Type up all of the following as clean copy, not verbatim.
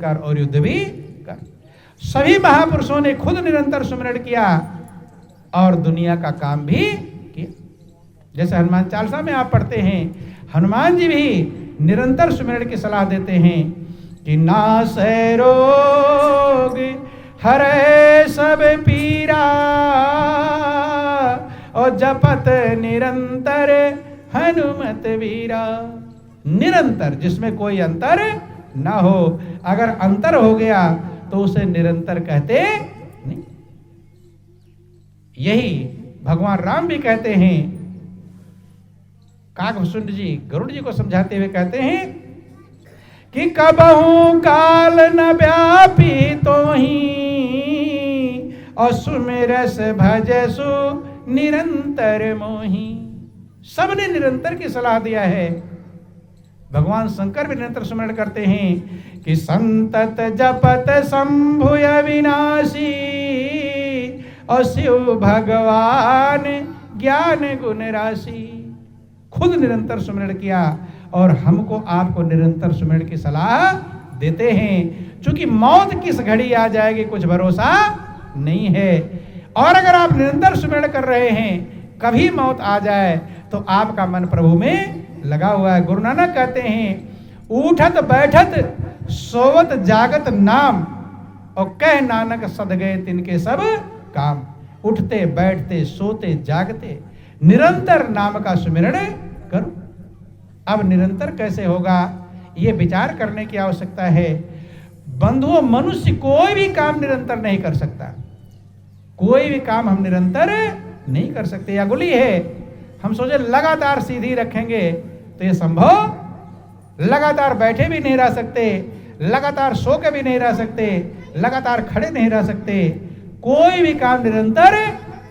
कर और युद्ध भी कर। सभी महापुरुषों ने खुद निरंतर सुमिरन किया और दुनिया का काम भी किया। जैसे हनुमान चालीसा में आप पढ़ते हैं, हनुमान जी भी निरंतर सुमिरन की सलाह देते हैं कि नासै रोग हरै सब पीरा और जपत निरंतर हनुमत वीरा। निरंतर, जिसमें कोई अंतर ना हो। अगर अंतर हो गया तो उसे निरंतर कहते नहीं। यही भगवान राम भी कहते हैं, काकभूषुंड जी गरुड़ जी को समझाते हुए कहते हैं कि कबहू काल न व्यापी तो ही और सुमिरस भजसु निरंतर मोही। सबने निरंतर की सलाह दिया है। भगवान शंकर भी निरंतर सुमिरन करते हैं कि संतत जपत शंभुय विनाशी और शिव भगवान ज्ञान गुण राशि। खुद निरंतर सुमिरन किया और हमको आपको निरंतर सुमिरन की सलाह देते हैं। क्योंकि मौत किस घड़ी आ जाएगी कुछ भरोसा नहीं है। और अगर आप निरंतर सुमिरन कर रहे हैं, कभी मौत आ जाए तो आपका मन प्रभु में लगा हुआ है। गुरु नानक कहते हैं, उठत बैठत सोवत जागत नाम और कह नानक सद गए तिनके सब काम। उठते बैठते सोते जागते निरंतर नाम का सुमिरन करो। अब निरंतर कैसे होगा, ये विचार करने की आवश्यकता है। बंधुओं, मनुष्य कोई भी काम निरंतर नहीं कर सकता। कोई भी काम हम निरंतर नहीं कर सकते। या गुली है, हम सोचे लगातार सीधी रखेंगे तो ये संभव। लगातार बैठे भी नहीं रह सकते, लगातार सो के भी नहीं रह सकते, लगातार खड़े नहीं रह सकते। कोई भी काम निरंतर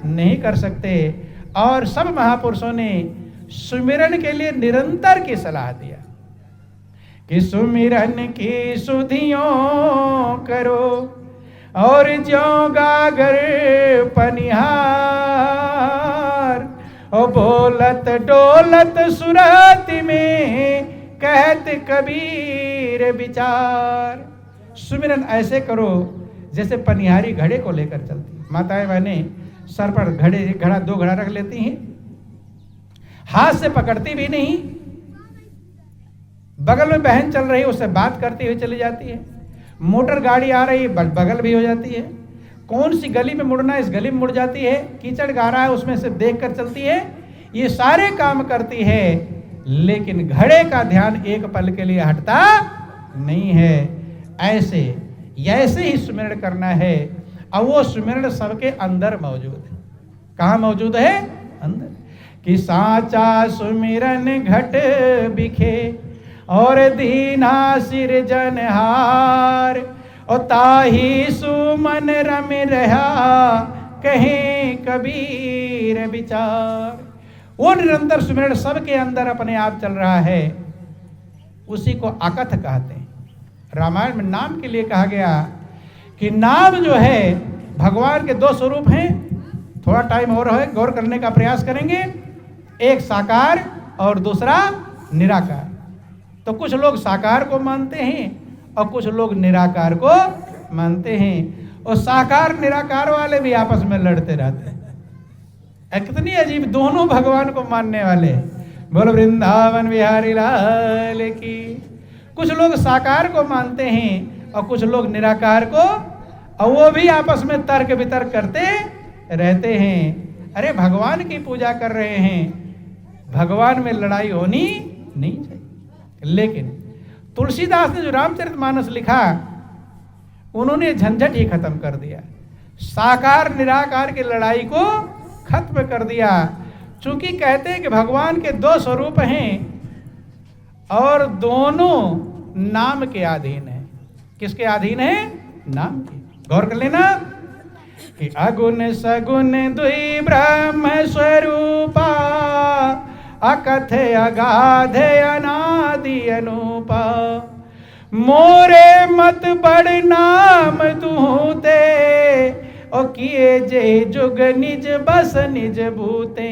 नहीं कर सकते। और सब महापुरुषों ने सुमिरन के लिए निरंतर की सलाह दिया कि सुमिरन की सुधियों करो और ज्यों गागर पनिहार और बोलत डोलत सुरत में कहत कबीर विचार। सुमिरन ऐसे करो जैसे पनिहारी घड़े को लेकर चलती। माताएं बहनें सर पर घड़ा दो घड़ा रख लेती हैं, हाथ से पकड़ती भी नहीं। बगल में बहन चल रही है, उससे बात करती हुई चली जाती है। मोटर गाड़ी आ रही है, बगल भी हो जाती है। कौन सी गली में मुड़ना है, इस गली में मुड़ जाती है। कीचड़ गारा है, उसमें से देख कर चलती है। ये सारे काम करती है, लेकिन घड़े का ध्यान एक पल के लिए हटता नहीं है। ऐसे ही सुमिरन करना है। अब वो सुमिरन सबके अंदर मौजूद है। कहाँ मौजूद है? अंदर। कि साचा सुमिरन घट बिखे और दीना सिरजनहार और ताही सुमन रम रहा कहें कबीर विचार। वो निरंतर सुमिरन सबके अंदर अपने आप चल रहा है, उसी को अकथ कहते हैं। रामायण में नाम के लिए कहा गया कि नाम जो है भगवान के दो स्वरूप हैं। थोड़ा टाइम और है, गौर करने का प्रयास करेंगे। एक साकार और दूसरा निराकार। तो कुछ लोग साकार को मानते हैं और कुछ लोग निराकार को मानते हैं। और साकार निराकार वाले भी आपस में लड़ते रहते हैं। कितनी अजीब, दोनों भगवान को मानने वाले। बोलो वृंदावन बिहारी लाल की। कुछ लोग साकार को मानते हैं और कुछ लोग निराकार को, और वो भी आपस में तर्क वितर्क करते रहते हैं। अरे भगवान की पूजा कर रहे हैं, भगवान में लड़ाई होनी नहीं चाहिए। लेकिन तुलसीदास ने जो रामचरितमानस लिखा, उन्होंने झंझट ही खत्म कर दिया। साकार निराकार की लड़ाई को खत्म कर दिया। चूंकि कहते हैं कि भगवान के दो स्वरूप हैं और दोनों नाम के अधीन है। किसके अधीन है? नाम के। गौर कर लेना कि अगुण सगुण दुई ब्रह्म स्वरूपा अकथ अगाध अनादि अनूपा मोरे मत बड़ नाम तूते और किए जे जुग निज बस निज भूते।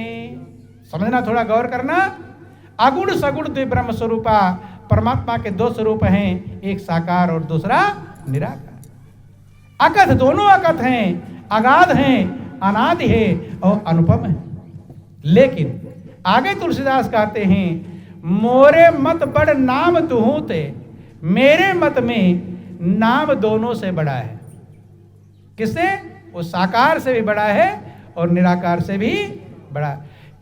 समझना, थोड़ा गौर करना। अगुण सगुण द्वि ब्रह्म स्वरूपा, परमात्मा के दो स्वरूप हैं, एक साकार और दूसरा निराकार। अकथ, दोनों अकथ हैं, अगाध हैं, अनादि है और अनुपम है। लेकिन आगे तुलसीदास कहते हैं, मोरे मत बड़ नाम दुहू ते, मेरे मत में नाम दोनों से बड़ा है। किससे? वो साकार से भी बड़ा है और निराकार से भी बड़ा।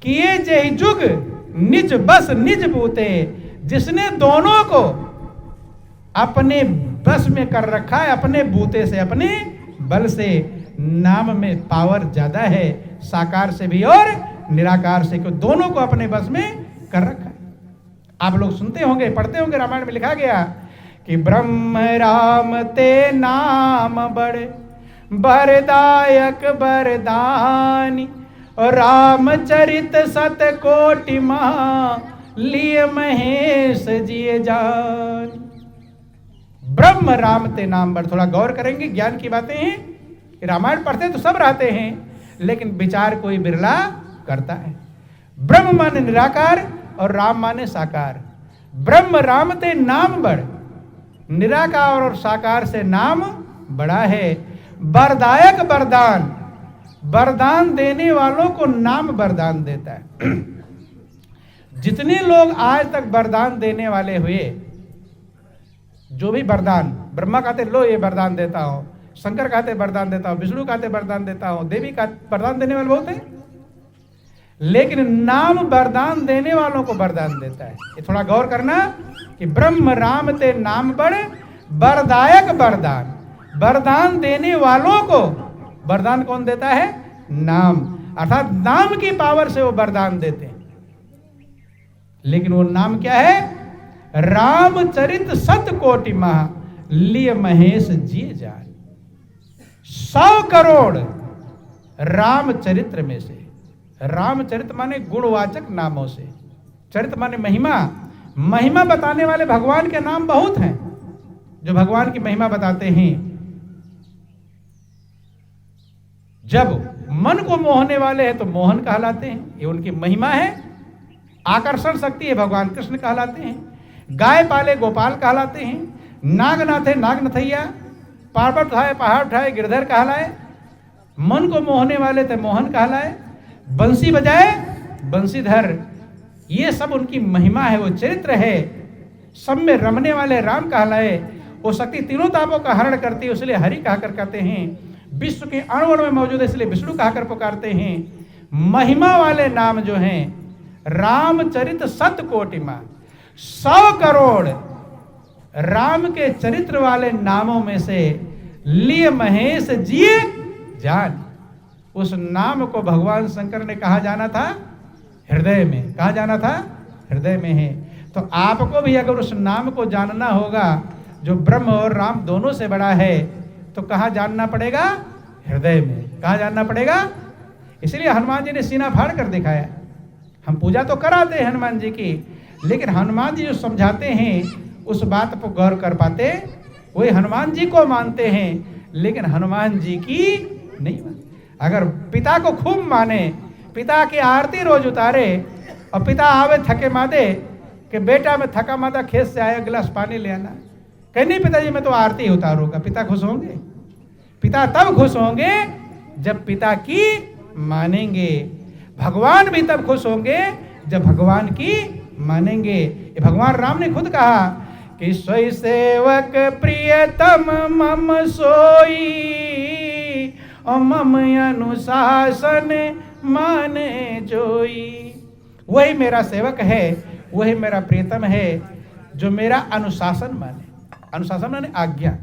किए जय जुग निज बस निज बूते, जिसने दोनों को अपने बस में कर रखा है, अपने बूते से, अपने बल से। नाम में पावर ज्यादा है साकार से भी और निराकार से, क्यों दोनों को अपने बस में कर रखा है। आप लोग सुनते होंगे, पढ़ते होंगे, रामायण में लिखा गया कि ब्रह्म राम ते नाम बड़े बरदायक बरदानी, रामचरित सत कोटि महा लिय महेश जिए जान। ब्रह्म राम ते नाम बड़, थोड़ा गौर करेंगे, ज्ञान की बातें हैं। रामायण पढ़ते तो सब रहते हैं, लेकिन विचार कोई बिरला करता है। ब्रह्म माने निराकार और राम माने साकार। ब्रह्म राम ते नाम बड़, निराकार और साकार से नाम बड़ा है। वरदायक वरदान, वरदान देने वालों को नाम वरदान देता है। जितने लोग आज तक वरदान देने वाले हुए, जो भी वरदान, ब्रह्मा कहते लो ये वरदान देता हूं, शंकर कहते वरदान देता हूं, विष्णु कहते वरदान देता हूं, देवी का वरदान देने वाले बहुत हैं, लेकिन नाम वरदान देने वालों को वरदान देता है। ये थोड़ा गौर करना कि ब्रह्म राम ते नाम बड़, वरदायक वरदान, वरदान देने वालों को वरदान कौन देता है? नाम, अर्थात नाम की पावर से वो वरदान देते हैं। लेकिन वो नाम क्या है? रामचरित सत कोटि महा लिय महेश जिए जान। 100 करोड़ रामचरित्र में से, रामचरित माने गुणवाचक नामों से, चरित माने महिमा, महिमा बताने वाले भगवान के नाम बहुत हैं जो भगवान की महिमा बताते हैं। जब मन को मोहने वाले हैं तो मोहन कहलाते हैं, ये उनकी महिमा है। आकर्षण शक्ति है, भगवान कृष्ण कहलाते हैं। गाय पाले गोपाल कहलाते हैं। नागनाथ है नागनथैया, पर्वत उठाए पहाड़ उठाए गिरधर कहलाए। मन को मोहने वाले थे मोहन कहलाए। बंसी बजाए बंसीधर, ये सब उनकी महिमा है, वो चरित्र है। सब में रमने वाले राम कहलाए। वो शक्ति तीनों तापों का हरण करती है, इसलिए हरि कहकर कहते हैं। विश्व के अणु में मौजूद है, इसलिए विष्णु कहकर पुकारते हैं। महिमा वाले नाम जो हैं, रामचरित सत कोटि मा, 100 करोड़ राम के चरित्र वाले नामों में से लिय महेश जिए जान। उस नाम को भगवान शंकर ने कहा जाना था हृदय में, कहा जाना था हृदय में है। तो आपको भी अगर उस नाम को जानना होगा जो ब्रह्म और राम दोनों से बड़ा है, तो कहाँ जानना पड़ेगा? हृदय में। कहाँ जानना पड़ेगा? इसलिए हनुमान जी ने सीना फाड़ कर दिखाया। हम पूजा तो कराते हैं हनुमान जी की, लेकिन हनुमान जी जो समझाते हैं उस बात पर गौर कर पाते, वही हनुमान जी को मानते हैं, लेकिन हनुमान जी की नहीं मानते। अगर पिता को खूब माने, पिता की आरती रोज उतारे, और पिता आवे थके मादे कि बेटा मैं थका मादा खेत से आया, गिलास पानी ले आना, कहीं नहीं पिताजी मैं तो आरती उतारूंगा, पिता खुश होंगे? पिता तब खुश होंगे जब पिता की मानेंगे। भगवान भी तब खुश होंगे जब भगवान की मानेंगे। ये भगवान राम ने खुद कहा कि सोई सेवक प्रियतम मम सोई, और मम अनुशासन माने जोई। वही मेरा सेवक है, वही मेरा प्रियतम है जो मेरा अनुशासन माने। अनुशासन माने आज्ञा।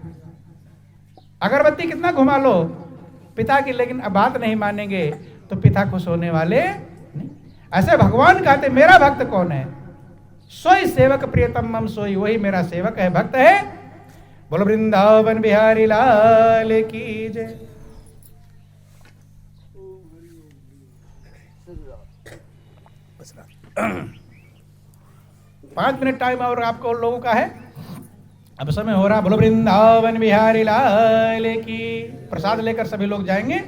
अगरबत्ती कितना घुमा लो पिता की, लेकिन अब बात नहीं मानेंगे तो पिता खुश होने वाले नहीं। ऐसे भगवान कहते मेरा भक्त कौन है? सोई सेवक प्रियतम मम सोई, वही मेरा सेवक है, भक्त है। बोलो वृंदावन बिहारी लाल की जय। पांच मिनट टाइम और आपको लोगों का है, अब समय हो रहा। बोलो वृंदावन बिहारी लाल की। प्रसाद लेकर सभी लोग जाएंगे।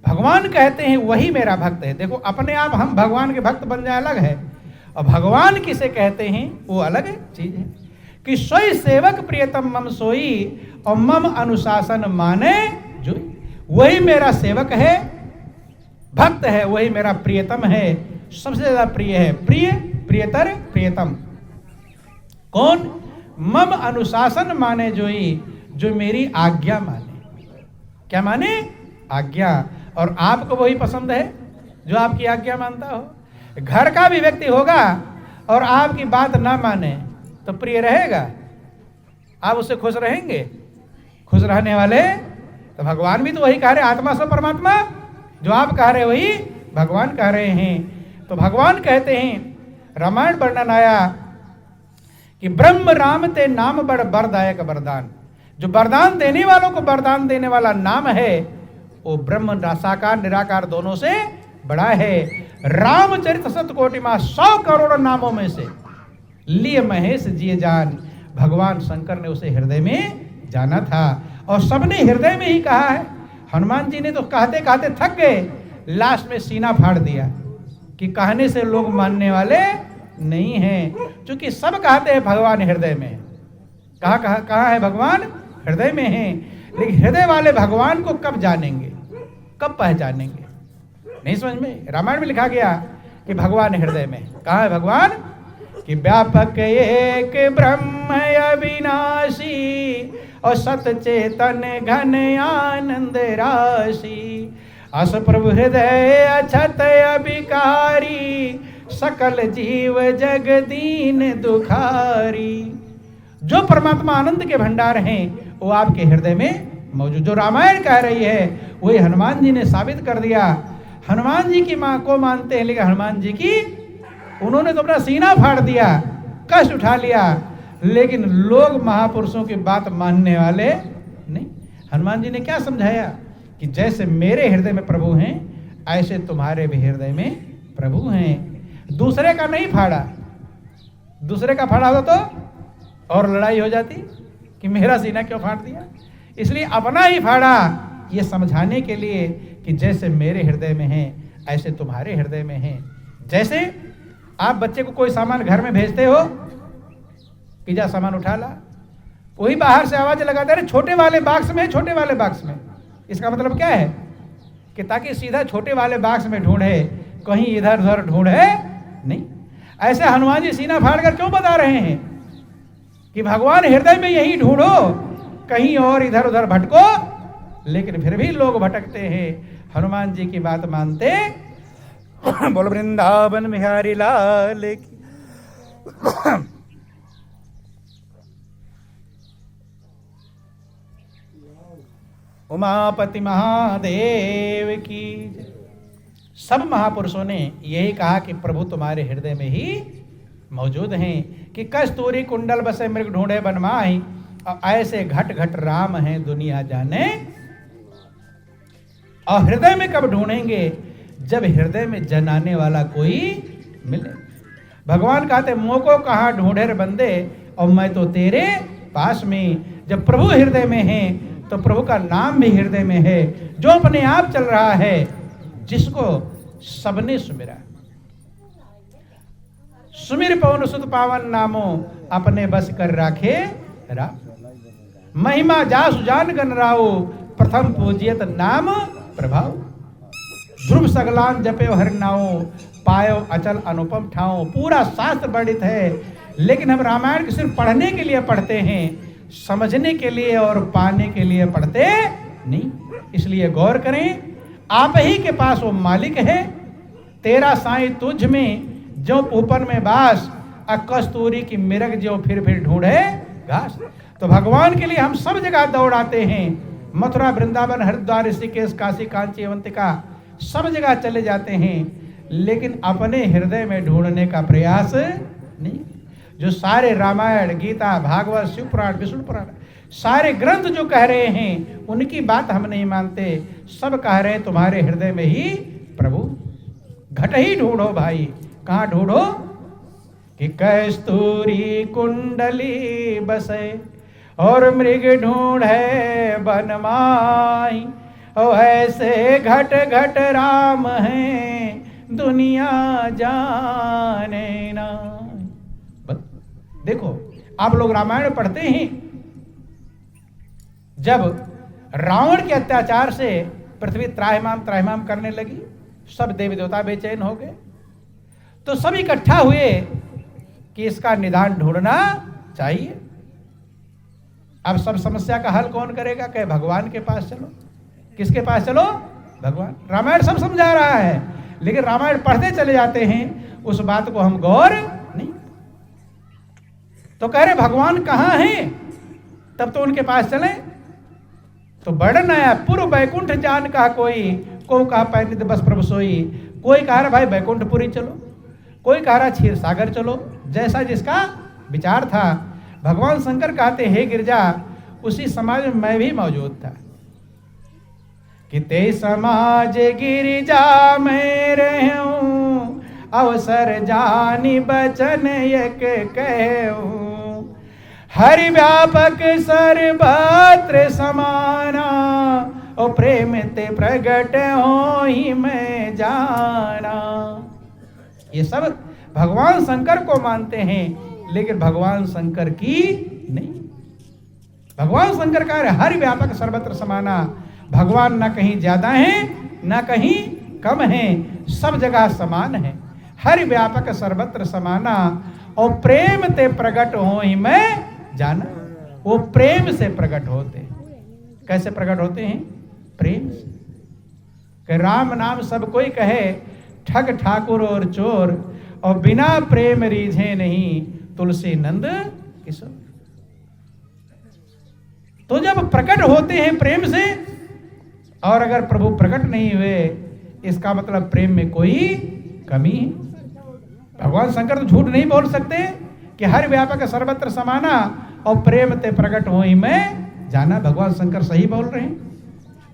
भगवान कहते हैं वही मेरा भक्त है। देखो अपने आप हम भगवान के भक्त बन जाए अलग है, और भगवान किसे कहते हैं वो अलग चीज है। कि सोई सेवक प्रियतम मम सोई और मम अनुशासन माने जो, वही मेरा सेवक है, भक्त है, वही मेरा प्रियतम है, सबसे ज्यादा प्रिय है। प्रिय, प्रियतर, प्रियतम कौन? मम अनुशासन माने जोई, जो मेरी आज्ञा माने। क्या माने? आज्ञा। और आपको वही पसंद है जो आपकी आज्ञा मानता हो। घर का भी व्यक्ति होगा और आपकी बात ना माने तो प्रिय रहेगा? आप उससे खुश रहेंगे? खुश रहने वाले तो भगवान भी तो वही कह रहे, आत्मा सो परमात्मा। जो आप कह रहे वही भगवान कह रहे हैं। तो भगवान कहते हैं, रामायण वर्णन आया कि ब्रह्म राम ते नाम बड़ वरदायक वरदान। जो वरदान देने वालों को वरदान देने वाला नाम है वो ब्रह्म साकार निराकार दोनों से बड़ा है। रामचरित शतकोटि मां 100 करोड़ नामों में से लिए महेश जिए जान। भगवान शंकर ने उसे हृदय में जाना था और सबने हृदय में ही कहा है। हनुमान जी ने तो कहते कहते थक गए, लास्ट में सीना फाड़ दिया कि कहने से लोग मानने वाले नहीं हैं, क्योंकि सब कहते हैं भगवान हृदय में। कहाँ है भगवान? हृदय में है। लेकिन हृदय वाले भगवान को कब जानेंगे, कब पहचानेंगे? नहीं समझ में। रामायण में लिखा गया कि भगवान हृदय में। कहाँ है भगवान? कि व्यापक एक ब्रह्म अविनाशी और सत चेतन घन आनंद राशि। अस प्रभु हृदय अछत अभिकारी सकल जीव जग दीन दुखारी। जो परमात्मा आनंद के भंडार हैं वो आपके हृदय में मौजूद। जो रामायण कह रही है वही हनुमान जी ने साबित कर दिया। हनुमान जी की मां को मानते हैं, लेकिन हनुमान जी की उन्होंने तो अपना सीना फाड़ दिया, कष्ट उठा लिया, लेकिन लोग महापुरुषों की बात मानने वाले नहीं। हनुमान जी ने क्या समझाया कि जैसे मेरे हृदय में प्रभु हैं ऐसे तुम्हारे भी हृदय में प्रभु हैं। दूसरे का नहीं फाड़ा। दूसरे का फाड़ा हो तो और लड़ाई हो जाती कि मेरा सीना क्यों फाड़ दिया। इसलिए अपना ही फाड़ा, ये समझाने के लिए कि जैसे मेरे हृदय में है ऐसे तुम्हारे हृदय में है। जैसे आप बच्चे को कोई सामान घर में भेजते हो कि जा सामान उठा ला, वही बाहर से आवाज लगाता है, छोटे वाले बाक्स में, छोटे वाले बाक्स में। इसका मतलब क्या है कि ताकि सीधा छोटे वाले बाक्स में ढूंढे, कहीं इधर उधर ढूंढे नहीं। ऐसे हनुमान जी सीना फाड़ कर क्यों बता रहे हैं कि भगवान हृदय में यही ढूंढो, कहीं और इधर उधर भटको। लेकिन फिर भी लोग भटकते हैं, हनुमान जी की बात मानते। बोल वृंदावन बिहारी लाल की। उमापति महादेव की। सब महापुरुषों ने यही कहा कि प्रभु तुम्हारे हृदय में ही मौजूद हैं। कि कस्तूरी कुंडल बसे मृग ढूंढे बनमाही, और ऐसे घट घट राम हैं दुनिया जाने। और हृदय में कब ढूंढेंगे? जब हृदय में जनाने वाला कोई मिले। भगवान कहते मोको कहाँ ढूंढे रे बंदे, और मैं तो तेरे पास में। जब प्रभु हृदय में है तो प्रभु का नाम भी हृदय में है, जो अपने आप चल रहा है, जिसको सबने सुमिरा। सुमिर पवन सुत पावन नामो, अपने बस कर राखे राम। महिमा जासु जान गन राओ, प्रथम पूजियत नाम प्रभाव। ध्रुव सगलान जपे हर नाओ, पायो अचल अनुपम ठाओ। पूरा शास्त्र वर्णित है, लेकिन हम रामायण को सिर्फ पढ़ने के लिए पढ़ते हैं, समझने के लिए और पाने के लिए पढ़ते नहीं। इसलिए गौर करें, आप ही के पास वो मालिक है। तेरा साई तुझ में जो ऊपर में बास, कस्तूरी की मिरग जो फिर ढूंढे घास। तो भगवान के लिए हम सब जगह दौड़ाते हैं। मथुरा, वृंदावन, हरिद्वार, ऋषिकेश, काशी, कांची, अवंतिका, सब जगह चले जाते हैं, लेकिन अपने हृदय में ढूंढने का प्रयास नहीं। जो सारे रामायण, गीता, भागवत, शिव पुराण, विष्णु पुराण, सारे ग्रंथ जो कह रहे हैं उनकी बात हम नहीं मानते। सब कह रहे हैं तुम्हारे हृदय में ही प्रभु। घट ही ढूंढो भाई। कहाँ ढूंढो? कि कस्तूरी कुंडली बसे और मृग ढूंढे बनमाई, और ऐसे घट घट राम हैं दुनिया जाने ना। देखो, आप लोग रामायण पढ़ते हैं, जब रावण के अत्याचार से पृथ्वी त्राहिमाम करने लगी, सब देवी देवता बेचैन हो गए, तो सब इकट्ठा हुए कि इसका निदान ढूंढना चाहिए। अब सब समस्या का हल कौन करेगा? कहे भगवान के पास चलो। किसके पास चलो? भगवान। रामायण सब समझा रहा है, लेकिन रामायण पढ़ते चले जाते हैं, उस बात को हम गौर नहीं। तो कह रहे भगवान कहाँ हैं? तब तो उनके पास चले। तो वर्णन आया, पूर्व बैकुंठ जान कहा कोई, को कहा पैनिध बस प्रभु सोई। कोई कह रहा भाई बैकुंठपुरी चलो, कोई कह रहा क्षीर सागर चलो, जैसा जिसका विचार था। भगवान शंकर कहते हे गिरजा, उसी समाज में मैं भी मौजूद था कि ते समाज गिरिजा में रहूं, अवसर जानी बचन एक कहूं। हरि व्यापक सर्वत्र समाना, ओ प्रेम ते प्रगट हो ही मैं जाना। ये सब भगवान शंकर को मानते हैं, लेकिन भगवान शंकर की नहीं। भगवान शंकर का हरि व्यापक सर्वत्र समाना। भगवान ना कहीं ज्यादा है ना कहीं कम है, सब जगह समान है। हरि व्यापक सर्वत्र समाना, और प्रेम ते प्रगट हो ही मैं जाना। वो प्रेम से प्रकट होते हैं। कैसे प्रकट होते हैं? प्रेम से। कि राम नाम सब कोई कहे, ठग ठाकुर और चोर, और बिना प्रेम रीझे नहीं तुलसी नंद किशोर। तो जब प्रकट होते हैं प्रेम से, और अगर प्रभु प्रकट नहीं हुए, इसका मतलब प्रेम में कोई कमी है। भगवान शंकर तो झूठ नहीं बोल सकते कि हर व्यापक सर्वत्र समाना और प्रेम ते प्रकट हो ही मैं जाना। भगवान शंकर सही बोल रहे हैं।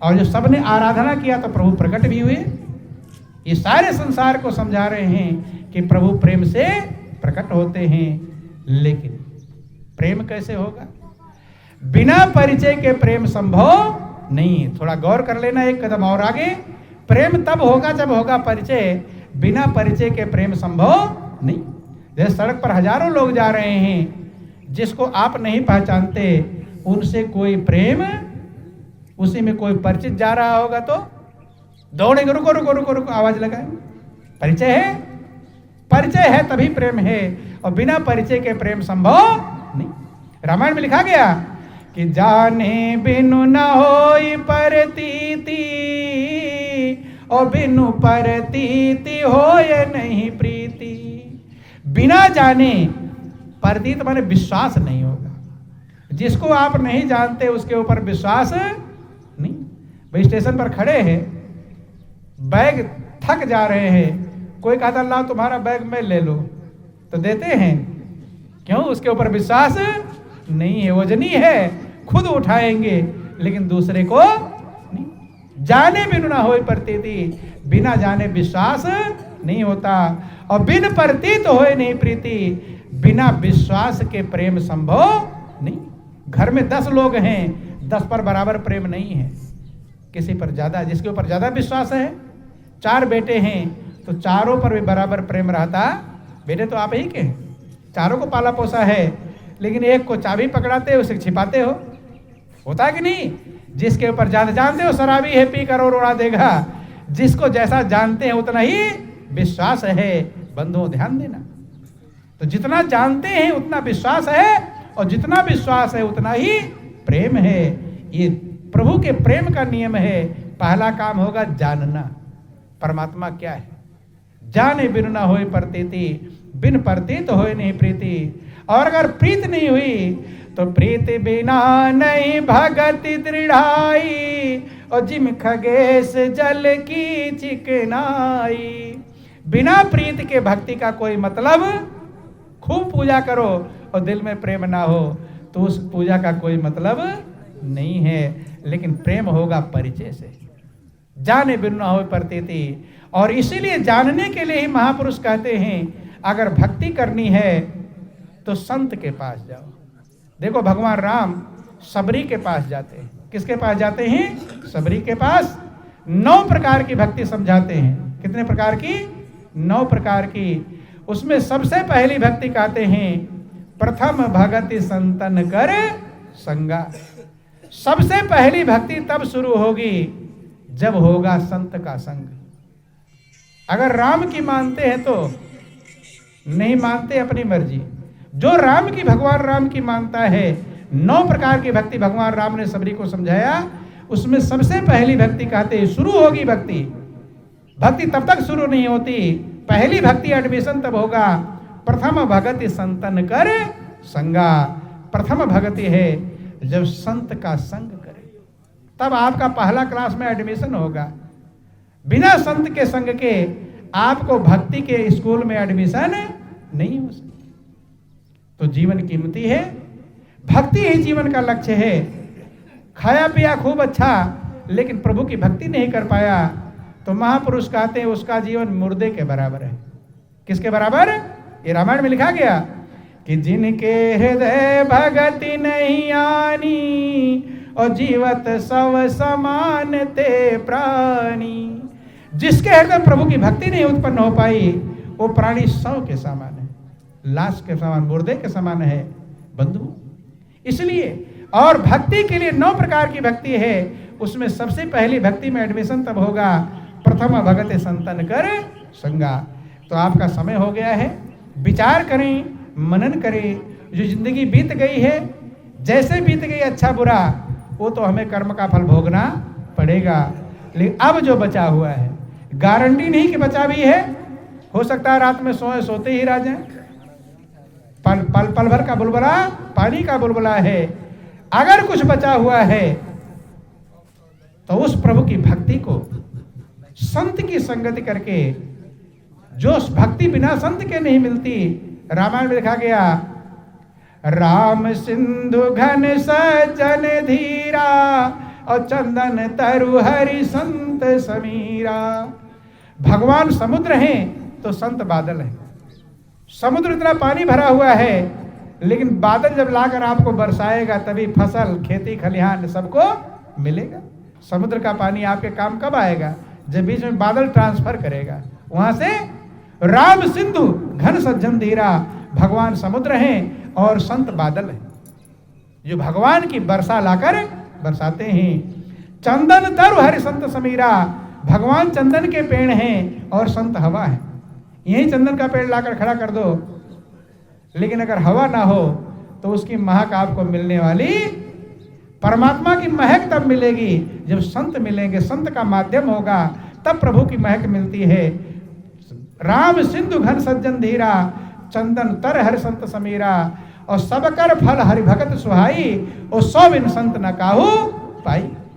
और जो सबने आराधना किया तो प्रभु प्रकट भी हुए। ये सारे संसार को समझा रहे हैं कि प्रभु प्रेम से प्रकट होते हैं। लेकिन प्रेम कैसे होगा? बिना परिचय के प्रेम संभव नहीं है। थोड़ा गौर कर लेना, एक कदम और आगे। प्रेम तब होगा जब होगा परिचय, बिना परिचय के प्रेम संभव नहीं। जैसे सड़क पर हजारों लोग जा रहे हैं, जिसको आप नहीं पहचानते, उनसे कोई प्रेम, उसी में कोई परिचित जा रहा होगा तो दौड़ेंगे, रुको रुको रुको रुको, आवाज लगाएंगे। परिचय है, परिचय है तभी प्रेम है, और बिना परिचय के प्रेम संभव नहीं। रामायण में लिखा गया कि जाने बिनु न होई परतीति, और बिनु परतीति होए नहीं प्रीति। बिना जाने, परतीत माने विश्वास नहीं होगा। जिसको आप नहीं जानते उसके ऊपर विश्वास नहीं। भाई स्टेशन पर खड़े हैं, बैग थक जा रहे हैं, कोई कहता ला तुम्हारा बैग मैं ले लो, तो देते हैं। क्यों? उसके ऊपर विश्वास नहीं है, वजनी है, खुद उठाएंगे, लेकिन दूसरे को नहीं। जाने बिनु ना होए प्रतीति, बिना जाने विश्वास नहीं होता, और बिन प्रतीत होए नहीं प्रीति। बिना विश्वास के प्रेम संभव नहीं। घर में 10 लोग हैं, 10 पर बराबर प्रेम नहीं है। किसी पर ज्यादा, जिसके ऊपर ज्यादा विश्वास है। 4 बेटे हैं तो चारों पर भी बराबर प्रेम रहता। बेटे तो आप ही के हैं, चारों को पाला पोसा है, लेकिन एक को चाबी पकड़ाते हो, उसे छिपाते हो। होता है कि नहीं? जिसके ऊपर ज्यादा जानते हो शराबी है, पी कर और उड़ा देगा। जिसको जैसा जानते हैं उतना ही विश्वास है। बंधुओं ध्यान देना, तो जितना जानते हैं उतना विश्वास है, और जितना विश्वास है उतना ही प्रेम है। ये प्रभु के प्रेम का नियम है। पहला काम होगा जानना, परमात्मा क्या है। जाने बिनु ना होए प्रतीति, बिन प्रतीत होए नहीं प्रीति। और अगर प्रीत नहीं हुई तो प्रीति बिना नहीं भगति दृढ़ाई, और जिम खगेश जल की चिकनाई। बिना प्रीत के भक्ति का कोई मतलब, खूब पूजा करो और दिल में प्रेम ना हो तो उस पूजा का कोई मतलब नहीं है। लेकिन प्रेम होगा परिचय से। जाने बिनु ना हो प्रतीति, और इसीलिए जानने के लिए ही महापुरुष कहते हैं अगर भक्ति करनी है तो संत के पास जाओ। देखो भगवान राम सबरी के पास जाते हैं। किसके पास जाते हैं? सबरी के पास। 9 प्रकार की भक्ति समझाते हैं। कितने प्रकार की? 9 प्रकार की। उसमें सबसे पहली भक्ति कहते हैं प्रथम भगति संतन कर संगा। सबसे पहली भक्ति तब शुरू होगी जब होगा संत का संग। अगर राम की मानते हैं तो, नहीं मानते अपनी मर्जी। जो राम की, भगवान राम की मानता है, 9 प्रकार की भक्ति भगवान राम ने सबरी को समझाया, उसमें सबसे पहली भक्ति कहते हैं शुरू होगी भक्ति। भक्ति तब तक शुरू नहीं होती, पहली भक्ति एडमिशन तब होगा प्रथम भगति संतन कर संगा। प्रथम भगति है जब संत का संग करे, तब आपका पहला क्लास में एडमिशन होगा। बिना संत के संग के आपको भक्ति के स्कूल में एडमिशन नहीं हो सकती। तो जीवन कीमती है, भक्ति ही जीवन का लक्ष्य है। खाया पिया खूब अच्छा, लेकिन प्रभु की भक्ति नहीं कर पाया तो महापुरुष कहते हैं उसका जीवन मुर्दे के बराबर है। किसके बराबर? ये रामायण में लिखा गया कि जिनके हृदय भक्ति नहीं आनी और जीवत सब समान ते प्राणी। जिसके हृदय प्रभु की भक्ति नहीं उत्पन्न हो पाई वो प्राणी 100 के समान है, लाश के समान, मुर्दे के समान है बंधु। इसलिए और भक्ति के लिए 9 प्रकार की भक्ति है, उसमें सबसे पहली भक्ति में एडमिशन तब होगा प्रथम भगति संतन कर संगा। तो आपका समय हो गया है, विचार करें, मनन करें। जो जिंदगी बीत गई है, जैसे बीत गई अच्छा बुरा, वो तो हमें कर्म का फल भोगना पड़ेगा। लेकिन अब जो बचा हुआ है, गारंटी नहीं कि बचा भी है, हो सकता है रात में सोते ही रह जाए। पल भर का बुलबुला पानी का बुलबुला है। अगर कुछ बचा हुआ है तो उस प्रभु की भक्ति को संत की संगति करके, जो भक्ति बिना संत के नहीं मिलती। रामायण में लिखा गया राम सिंधु घन सजन धीरा और चंदन तरु हरि संत समीरा। भगवान समुद्र हैं तो संत बादल हैं। समुद्र इतना पानी भरा हुआ है, लेकिन बादल जब लाकर आपको बरसाएगा तभी फसल, खेती, खलिहान सबको मिलेगा। समुद्र का पानी आपके काम कब आएगा? जब बीच में बादल ट्रांसफर करेगा। वहां से राम सिंधु घन सज्जन धीरा, भगवान समुद्र हैं और संत बादल हैं जो भगवान की वर्षा लाकर बरसाते हैं। चंदन तरु हरि संत समीरा, भगवान चंदन के पेड़ हैं और संत हवा है। यही चंदन का पेड़ लाकर खड़ा कर दो, लेकिन अगर हवा ना हो तो उसकी महक आपको मिलने वाली, परमात्मा की महक तब मिलेगी जब संत मिलेंगे, संत का माध्यम होगा, तब प्रभु की महक मिलती है। राम सिंधु घन सज्जन धीरा, चंदन तर हरि संत समीरा, और सब कर फल हरि भगत सुहाई, और 100 बिन संत न काहू पाई।